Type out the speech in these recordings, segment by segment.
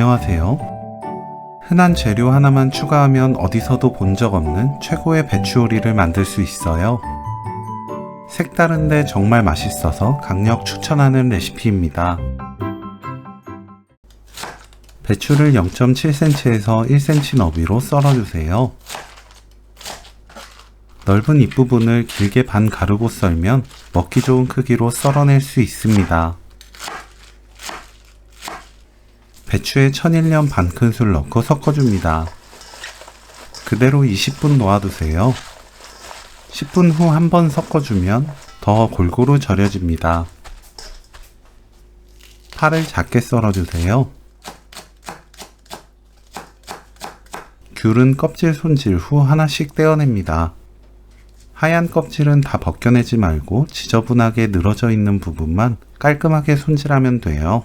안녕하세요. 흔한 재료 하나만 추가하면 어디서도 본 적 없는 최고의 배추 요리를 만들 수 있어요. 색다른데 정말 맛있어서 강력 추천하는 레시피입니다. 배추를 0.7cm에서 1cm 너비로 썰어주세요. 넓은 잎부분을 길게 반 가르고 썰면 먹기 좋은 크기로 썰어낼 수 있습니다. 배추에 천일염 반 큰술 넣고 섞어줍니다. 그대로 20분 놓아두세요. 10분 후 한 번 섞어주면 더 골고루 절여집니다. 파를 작게 썰어주세요. 귤은 껍질 손질 후 하나씩 떼어냅니다. 하얀 껍질은 다 벗겨내지 말고 지저분하게 늘어져 있는 부분만 깔끔하게 손질하면 돼요.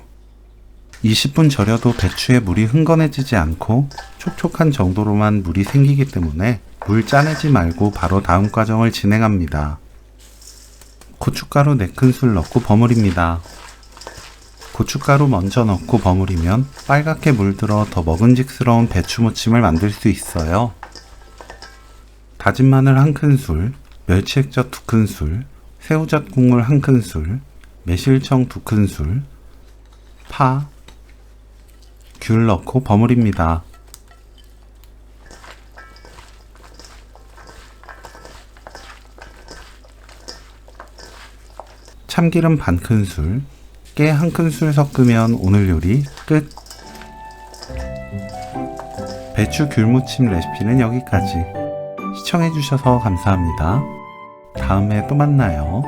20분 절여도 배추에 물이 흥건해지지 않고 촉촉한 정도로만 물이 생기기 때문에 물 짜내지 말고 바로 다음 과정을 진행합니다. 고춧가루 4큰술 넣고 버무립니다. 고춧가루 먼저 넣고 버무리면 빨갛게 물들어 더 먹음직스러운 배추 무침을 만들 수 있어요. 다진 마늘 1큰술, 멸치 액젓 2큰술, 새우젓 국물 1큰술, 매실청 2큰술, 파, 귤 넣고 버무립니다. 참기름 반 큰술, 깨 1큰술 섞으면 오늘 요리 끝! 배추 귤무침 레시피는 여기까지. 시청해주셔서 감사합니다. 다음에 또 만나요.